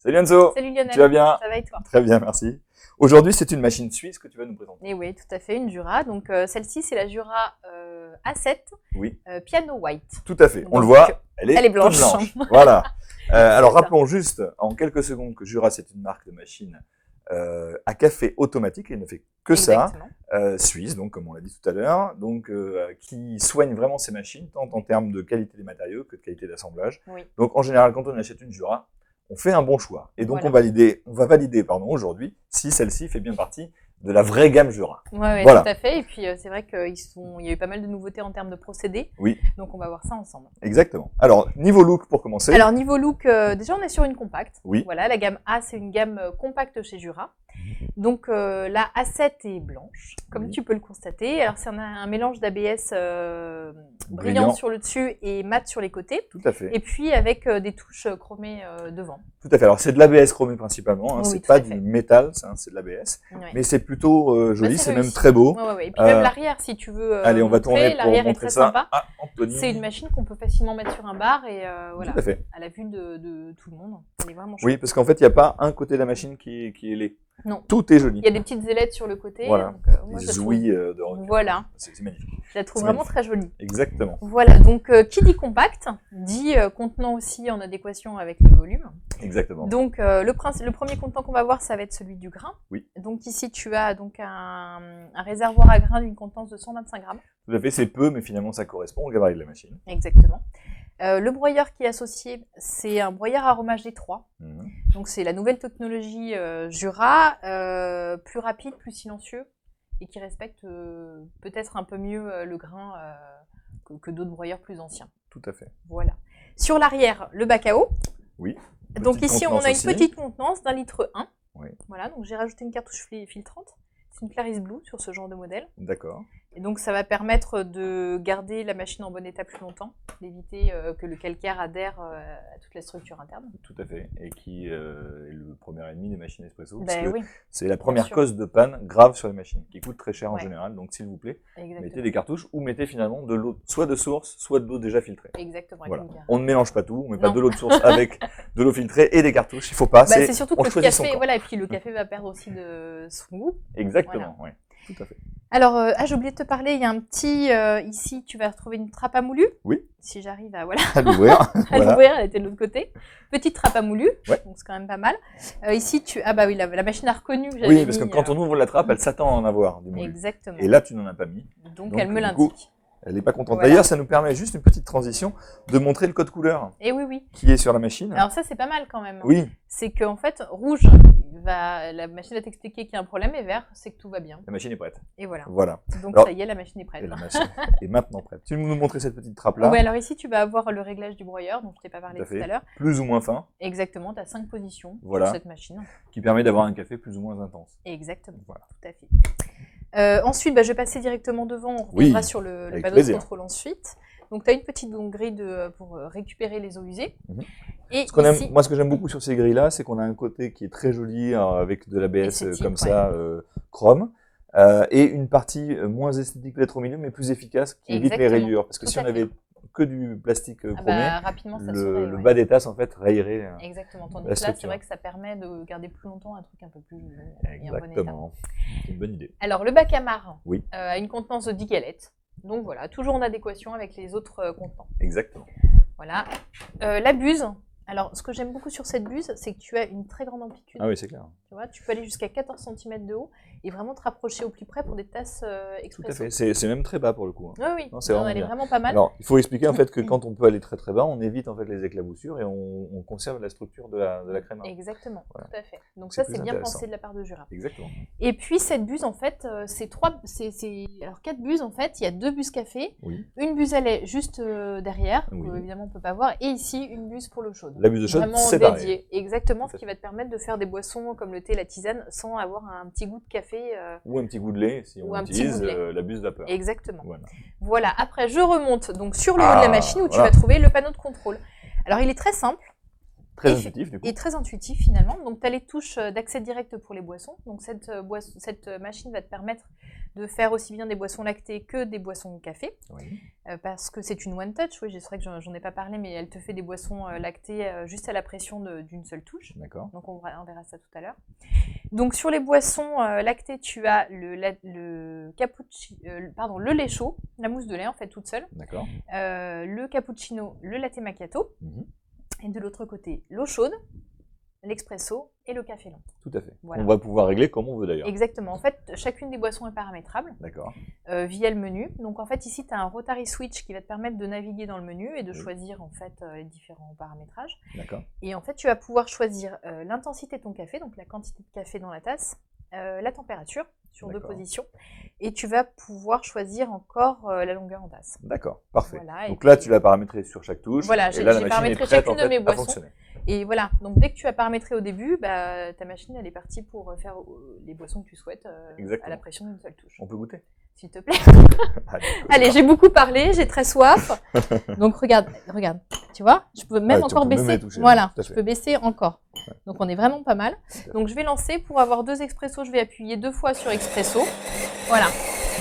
Salut Anso. Salut Lionel. Tu vas bien? Ça va et toi? Très bien, merci. Aujourd'hui, c'est une machine suisse que tu vas nous présenter. Et oui, tout à fait, une Jura. Donc celle-ci, c'est la Jura A7 Oui, Piano White. tout à fait. On Donc, le voit, elle est toute blanche. Voilà. Alors ça. rappelons juste en quelques secondes que Jura, c'est une marque de machine à café automatique. Elle ne fait que Exactement. ça, suisse, donc comme on l'a dit tout à l'heure, donc qui soigne vraiment ses machines, tant en termes de qualité des matériaux que de qualité d'assemblage. Oui. Donc en général, quand on achète une Jura, on fait un bon choix. Et donc Voilà. on va valider aujourd'hui si celle-ci fait bien partie de la vraie gamme Jura. Ouais, Voilà. tout à fait. Et puis c'est vrai qu'il y a eu pas mal de nouveautés en termes de procédés. Oui. Donc on va voir ça ensemble. Exactement. Alors, niveau look pour commencer. Alors niveau look, déjà on est sur une compacte. Oui. Voilà, la gamme A, c'est une gamme compacte chez Jura. Donc la A7 est blanche, comme Oui. tu peux le constater. Alors c'est un mélange d'ABS Brillant. brillant sur le dessus et mat sur les côtés. Tout à fait. Et puis avec des touches chromées devant. Tout à fait. Alors, c'est de l'ABS chromé principalement. Hein. Oui, C'est tout pas à du fait. métal, ça, hein, c'est de l'ABS. Ouais. Mais c'est plutôt joli, c'est c'est même réussi. très beau. Ouais. Et puis Euh, même l'arrière, si tu veux. Allez, on va montrer, tourner pour l'arrière est montrer très ça. sympa. Ah, Anthony. C'est une machine qu'on peut facilement mettre sur un bar et voilà, Tout à fait. à la vue de tout le monde. Elle est vraiment Oui, chouette. parce qu'en fait, il n'y a pas un côté de la machine qui est laid. Non. Tout est joli. Il y a des petites ailettes sur le côté. Voilà. Donc, moi, Des je la trouve- zouilles de recul. Voilà, C'est magnifique. je la trouve C'est vraiment magnifique. très jolie. Exactement. Voilà, donc qui dit compact, dit contenant aussi en adéquation avec le volume. Exactement. Donc le premier contenant qu'on va voir, ça va être celui du grain. Oui. Donc ici, tu as donc un réservoir à grains d'une contenance de 125 grammes. Tout à fait, c'est peu, mais finalement, ça correspond au gabarit de la machine. Exactement. Le broyeur qui est associé, c'est un broyeur aromage D3. Mhm. Donc c'est la nouvelle technologie Jura, plus rapide, plus silencieux et qui respecte peut-être un peu mieux le grain que d'autres broyeurs plus anciens. Tout à fait. Voilà. Sur l'arrière, le bac à eau. Oui. Donc Petite ici, on contenance a une aussi. petite contenance d'un litre 1. Oui. Voilà, donc j'ai rajouté une cartouche filtrante. C'est une Clarisse Blue sur ce genre de modèle. D'accord. Et donc ça va permettre de garder la machine en bon état plus longtemps, d'éviter que le calcaire adhère à toute la structure interne. Tout à fait. Et qui est le premier ennemi des machines espresso. Parce Ben que oui, c'est la première sûr. cause de panne grave sur les machines, qui coûte très cher en Ouais. général. Donc, s'il vous plaît, mettez exactement. des cartouches ou mettez finalement de l'eau, soit de source, soit de l'eau déjà filtrée. Exactement. Voilà. avec une bière. On ne mélange pas tout, on met pas Non. de l'eau de source avec de l'eau filtrée et des cartouches. Il faut pas. Bah, c'est surtout que on le choisit son café, camp. voilà, et puis le café va perdre aussi de son goût. Exactement. Oui. Tout à fait. Alors, j'ai oublié de te parler, il y a un petit, ici, tu vas retrouver une trappe à moulu. Oui. Si j'arrive à, voilà, À l'ouvrir. à Voilà. l'ouvrir, elle était de l'autre côté. Petite trappe à moulu, Ouais. donc c'est quand même pas mal. Ici, ah bah oui, la machine a reconnu que j'avais Oui, parce que mis, quand on ouvre la trappe, elle s'attend à en avoir du moulu. Exactement. Et là, tu n'en as pas mis. Donc, donc, elle me du coup, l'indique. Elle n'est pas contente. Voilà. D'ailleurs, ça nous permet juste une petite transition de montrer le code couleur Et oui. qui est sur la machine. Alors ça, c'est pas mal quand même. Oui, C'est qu'en fait, rouge, la machine va t'expliquer qu'il y a un problème, et vert, c'est que tout va bien. la machine est prête. Et voilà. Voilà. Donc Alors- ça y est, la machine est prête. Et la machine est maintenant prête. Tu veux nous montrer cette petite trappe-là, Oui, alors ici, tu vas avoir le réglage du broyeur, dont je t'ai pas parlé Tout à tout fait. à l'heure. plus ou moins fin, Exactement, tu as 5 positions Voilà. sur cette machine. qui permet d'avoir un café plus ou moins intense. Exactement, Voilà. tout à fait. Ensuite, je vais passer directement devant, on Oui, reviendra sur le avec panneau plaisir. de contrôle ensuite. Donc, tu as une petite grille pour récupérer les eaux usées. Mhm. Et Ce qu'on aime- ici, moi, ce que j'aime beaucoup sur ces grilles-là, c'est qu'on a un côté qui est très joli avec de l'ABS Esthétique, comme ouais. ça, chrome, et une partie moins esthétique peut-être au milieu, mais plus efficace, qui évite les Exactement. rayures. Parce que Tout si à on avait que du plastique chromé, rapidement, ça se le raye, ouais. bas des tasses en fait rayerait. Exactement, tandis la que là, c'est structure. vrai que ça permet de garder plus longtemps un truc un peu plus et en bon état. Exactement. C'est une bonne idée. Alors, le bac à marre Oui. a une contenance de 10 galettes. Donc voilà, toujours en adéquation avec les autres contenants. Exactement. Voilà. La buse. Alors, ce que j'aime beaucoup sur cette buse, c'est que tu as une très grande amplitude. Ah oui, c'est clair. Tu vois, tu peux aller jusqu'à 14 cm de haut et vraiment te rapprocher au plus près pour des tasses Tout à expresso. fait. C'est même très bas pour le coup. hein. Oui, oui. Non, c'est Non, vraiment elle est bien. vraiment pas mal. Alors, il faut expliquer en fait que quand on peut aller très très bas, on évite en fait les éclaboussures et on conserve la structure de la crème. Exactement, Voilà. tout à fait. Donc C'est ça, plus c'est bien intéressant. pensé de la part de Jura. Exactement. Et puis cette buse, en fait, alors 4 buses, en fait, il y a 2 buses café, Oui. une buse à lait juste derrière, Oui. que, évidemment on peut pas voir, et ici une buse pour l'eau chaude. La buse de chaude Vraiment séparée. dédiée. Exactement, Tout ce à qui va te permettre de faire des boissons comme le thé, la tisane, sans avoir un petit goût de café. Ou un petit goût de lait si Ou on un petit utilise goût de lait. la buse vapeur. Exactement. Voilà. Voilà, après je remonte donc sur le haut de la machine où tu voilà. vas trouver le panneau de contrôle. Alors il est très simple. Très intuitif du coup. Et très intuitif finalement. Donc tu as les touches d'accès direct pour les boissons. Donc cette machine va te permettre de faire aussi bien des boissons lactées que des boissons de café. Oui. Parce que c'est une one touch, oui, c'est vrai que j'en ai pas parlé, mais elle te fait des boissons lactées juste à la pression d'une seule touche. D'accord. Donc on verra ça tout à l'heure. Donc sur les boissons lactées, tu as le lait chaud, la mousse de lait en fait toute seule. D'accord. Le cappuccino, le latte macchiato. Et de l'autre côté, l'eau chaude, l'expresso et le café lent. Tout à fait. Voilà. On va pouvoir régler comme on veut d'ailleurs. Exactement. En fait, chacune des boissons est paramétrable. D'accord. Via le menu. Donc en fait, ici, tu as un rotary switch qui va te permettre de naviguer dans le menu et de choisir en fait les différents paramétrages. D'accord. Et en fait, tu vas pouvoir choisir l'intensité de ton café, donc la quantité de café dans la tasse, la température sur 2 positions, et tu vas pouvoir choisir encore la longueur en tasse. D'accord, parfait. Voilà, donc là, tu l'as paramétré sur chaque touche. Voilà, j'ai paramétré chacune de mes boissons. Fonctionner. Et voilà, donc dès que tu as paramétré au début, ta machine elle est partie pour faire les boissons que tu souhaites à la pression d'une seule touche. On peut goûter? S'il te plaît. Allez, j'ai beaucoup parlé, j'ai très soif. Donc regarde, tu vois, je peux même encore baisser. Voilà, je peux baisser encore. Ouais. Donc on est vraiment pas mal. Donc je vais lancer pour avoir 2 expressos, je vais appuyer 2 fois sur expresso. Voilà.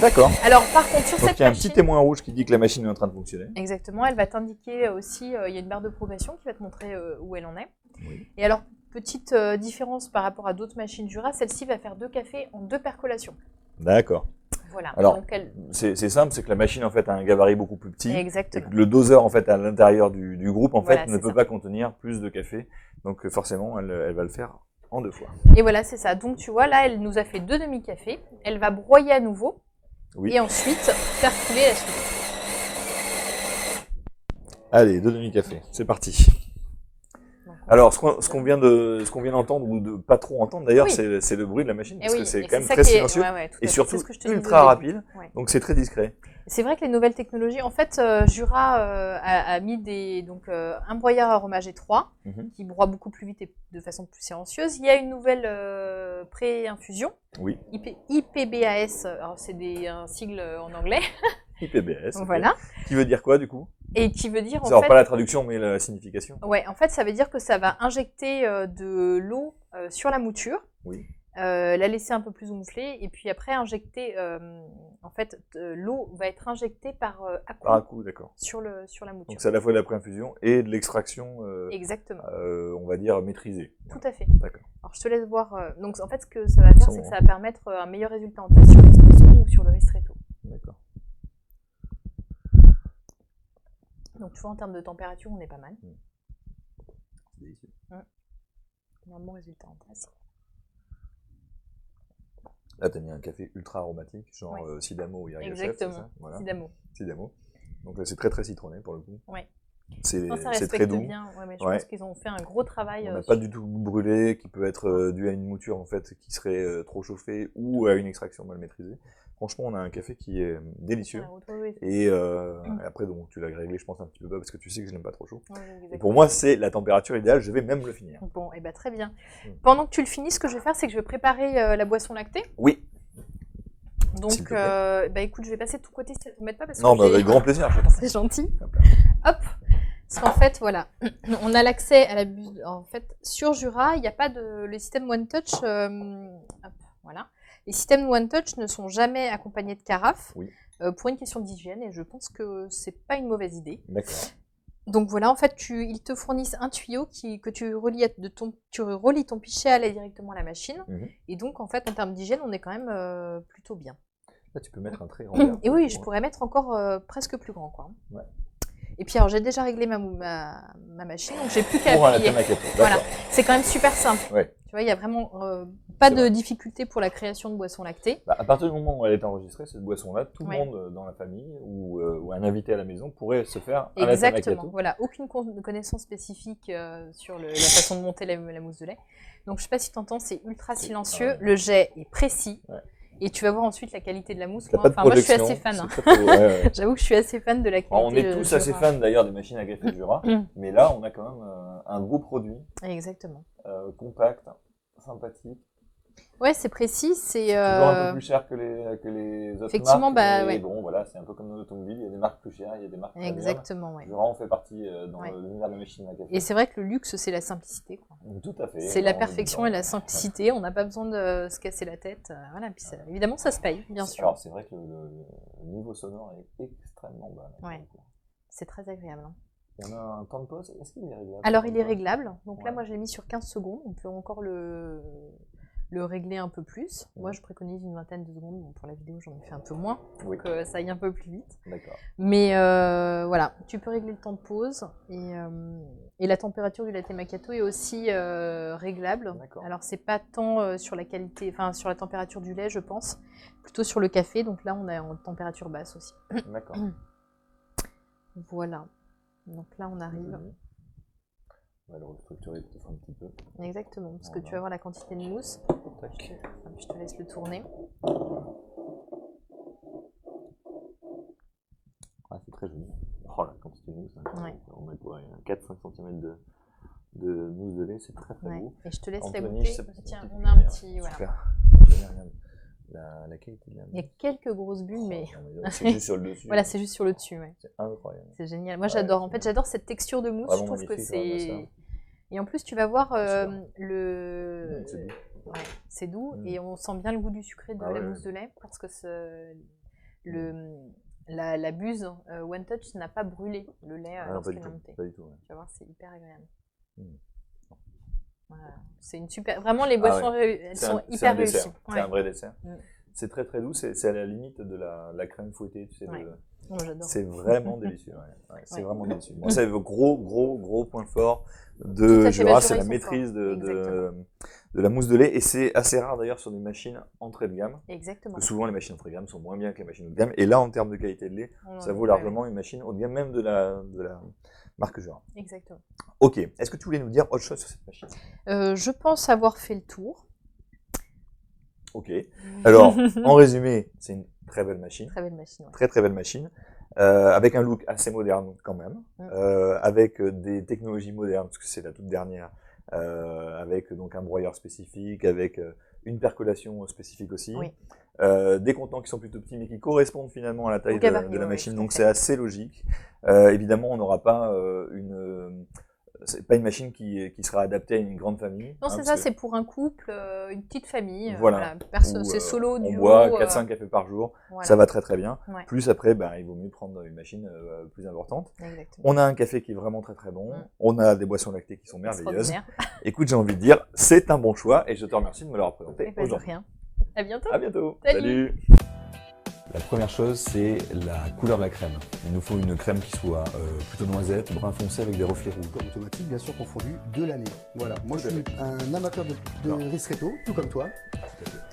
D'accord. Alors par contre sur cette machine, il y a un petit témoin rouge qui dit que la machine est en train de fonctionner. Exactement, elle va t'indiquer aussi, il y a une barre de progression qui va te montrer où elle en est. Oui. Et alors petite différence par rapport à d'autres machines Jura, celle-ci va faire 2 cafés en 2 percolations. D'accord. Voilà. Alors, c'est simple, c'est que la machine en fait a un gabarit beaucoup plus petit. Exactement. Et que le doseur en fait à l'intérieur du groupe en fait ne peut pas contenir plus de café. Donc forcément, elle va le faire en 2 fois. Et voilà, c'est ça. Donc tu vois, là, elle nous a fait 2 demi-cafés. Elle va broyer à nouveau. Oui. Et ensuite faire couler la suite. Allez, 2 demi-cafés, c'est parti. Alors, ce qu'on vient d'entendre ou de pas trop entendre d'ailleurs, c'est le bruit de la machine parce que c'est quand même très silencieux et surtout ultra rapide. Ouais. Donc c'est très discret. C'est vrai que les nouvelles technologies, en fait, Jura a mis un broyeur aroma G3 qui broie beaucoup plus vite et de façon plus silencieuse. Il y a une nouvelle pré-infusion, IPBAS. Alors c'est un sigle en anglais. IPBAS. Voilà. Qui veut dire quoi du coup? Et qui veut dire pas la traduction mais la signification. Ouais, en fait ça veut dire que ça va injecter de l'eau sur la mouture. Oui. La laisser un peu plus gonfler et puis après injecter en fait l'eau va être injectée par à-coup d'accord. sur la mouture. Donc c'est à la fois de la pré-infusion et de l'extraction exactement. On va dire maîtrisée. Tout à fait. D'accord. Alors je te laisse voir donc en fait ce que ça va faire c'est que ça va permettre un meilleur résultat en tasse sur l'espresso ou sur le ristretto. D'accord. Donc tu vois en termes de température on est pas mal. C'est délicieux. On a un bon résultat en tasse. Là, tu as mis un café ultra aromatique, genre Sidamo ou Yirgacheffe. Exactement, voilà. Sidamo. Donc là, c'est très très citronné pour le coup. Ouais. C'est très doux. Bien. Ouais, mais je pense qu'ils ont fait un gros travail. On n'a pas du tout brûlé, qui peut être dû à une mouture en fait qui serait trop chauffée ou à une extraction mal maîtrisée. Franchement, on a un café qui est délicieux. Et après, donc, tu l'as réglé, je pense, un petit peu bas parce que tu sais que je n'aime pas trop chaud. Et pour moi, c'est la température idéale. Je vais même le finir. Bon, et très bien. Pendant que tu le finis, ce que je vais faire, c'est que je vais préparer la boisson lactée. Oui. Donc, écoute, je vais passer de ton côté si ça ne t'embête pas. Avec grand plaisir. C'est gentil. Hop. Parce qu'en fait, voilà, on a l'accès à la buse. En fait, sur Jura, il n'y a pas le système One Touch. Hop, voilà. Les systèmes One Touch ne sont jamais accompagnés de carafe pour une question d'hygiène et je pense que c'est pas une mauvaise idée. D'accord. Donc voilà, en fait, ils te fournissent un tuyau que tu relis ton pichet à directement à la machine. Et donc, en fait, en termes d'hygiène, on est quand même plutôt bien. Là, tu peux mettre un très grand verre. Et oui, je pourrais mettre encore presque plus grand, quoi. Ouais. Et puis, alors, j'ai déjà réglé ma machine, donc j'ai plus qu'à appuyer. Voilà, c'est quand même super simple. Ouais. Tu vois, il y a vraiment pas de difficulté pour la création de boissons lactées. À partir du moment où elle est enregistrée, cette boisson-là, tout le monde dans la famille ou un invité à la maison pourrait se faire un latte macchiato. Exactement. Voilà, aucune connaissance spécifique sur la façon de monter la mousse de lait. Donc, je sais pas si tu entends, c'est ultra silencieux. Le jet est précis. Ouais. Et tu vas voir ensuite la qualité de la mousse. Moi, je suis assez fan. J'avoue que je suis assez fan de la qualité. On est tous assez fans d'ailleurs des machines à café Jura. Mais là, on a quand même un beau produit. Exactement. Compact, sympathique. Ouais, c'est précis. C'est toujours un peu plus cher que les autres effectivement, marques. Ouais. Bon, voilà, c'est un peu comme dans l'automobile. Il y a des marques plus chères, il y a des marques exactement, ouais. Jura, on fait partie dans l'univers de machine à café. Et c'est vrai que le luxe, c'est la simplicité, quoi. Tout à fait. C'est la perfection et la simplicité. On n'a pas besoin de se casser la tête. Voilà. Puis évidemment, ça se paye, bien sûr. Alors, c'est vrai que le niveau sonore est extrêmement bas. Ouais. C'est très agréable. Hein. On a un temps de pause. Est-ce qu'il est réglable? Alors, il est réglable. Donc là, moi, je l'ai mis sur 15 secondes. On peut encore le régler un peu plus. Moi, je préconise une vingtaine de secondes. Bon, pour la vidéo, j'en ai fait un peu moins pour que ça aille un peu plus vite. D'accord. Mais voilà, tu peux régler le temps de pause. Et la température du latte macchiato est aussi réglable. Alors, c'est pas tant sur la qualité, enfin sur la température du lait, je pense, plutôt sur le café. Donc là, on est en température basse aussi. D'accord. Voilà. Donc là, on arrive. On va le restructurer peut-être un petit peu. Exactement, parce que tu vas voir la quantité de mousse. Je te laisse le tourner. Ah, c'est très joli. Oh, la quantité de mousse. Hein. Ouais. On met quoi, 4-5 cm de mousse de lait, c'est très beau. Et je te laisse la goûter. Tiens, on a un petit. Voilà. Super. La qualité de la mousse. Il y a quelques grosses bulles, mais. C'est juste sur le dessus. Voilà, c'est juste sur le dessus. Ouais. C'est incroyable. C'est génial. Moi, j'adore. En fait, j'adore cette texture de mousse. Je trouve que c'est. Et en plus, tu vas voir le. C'est doux et on sent bien le goût du sucré de la mousse de lait parce que la buse One Touch n'a pas brûlé le lait lorsqu'il est monté. Pas du tout. Tu vas voir, c'est hyper agréable. Voilà. C'est une super. Vraiment, les boissons elles sont hyper réussies. C'est un vrai dessert. C'est très très doux. C'est à la limite de la crème fouettée, tu sais. J'adore. C'est vraiment délicieux. C'est vraiment délicieux. Moi, c'est le gros point fort de Jura, c'est la maîtrise de la mousse de lait. Et c'est assez rare d'ailleurs sur des machines entrée de gamme. Exactement. Parce que souvent, les machines entrée de gamme sont moins bien que les machines haut de gamme. Et là, en termes de qualité de lait, ça vaut largement une machine haut de gamme, même de la marque Jura. Exactement. Ok. Est-ce que tu voulais nous dire autre chose sur cette machine? Je pense avoir fait le tour. Ok. Alors, en résumé, c'est une très belle machine. Très belle machine. Ouais. Très très belle machine. Avec un look assez moderne quand même. Avec des technologies modernes, parce que c'est la toute dernière. Avec donc un broyeur spécifique, avec une percolation spécifique aussi. Oui. Des contenants qui sont plutôt petits, mais qui correspondent finalement à la taille de la machine. Donc c'est assez logique. Évidemment, on n'aura pas c'est pas une machine qui sera adaptée à une grande famille. Non, c'est ça, c'est pour un couple, une petite famille. Voilà. C'est solo, on boit 4-5 cafés par jour, ça va très très bien. Ouais. Plus après, il vaut mieux prendre une machine plus importante. Exactement. On a un café qui est vraiment très très bon. On a des boissons lactées qui sont merveilleuses. Écoute, j'ai envie de dire, c'est un bon choix et je te remercie de me l'avoir présenté aujourd'hui. Rien. À bientôt. À bientôt. Salut. La première chose, c'est la couleur de la crème. Il nous faut une crème qui soit plutôt noisette, brun foncé avec des reflets rouges. Comme automatique, bien sûr, confondu de l'année. Voilà, moi je suis un amateur de ristretto, tout comme toi.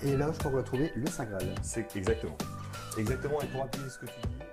Et là, je crois qu'on va trouver le Saint Graal. C'est exactement. Exactement, et pour appuyer ce que tu dis.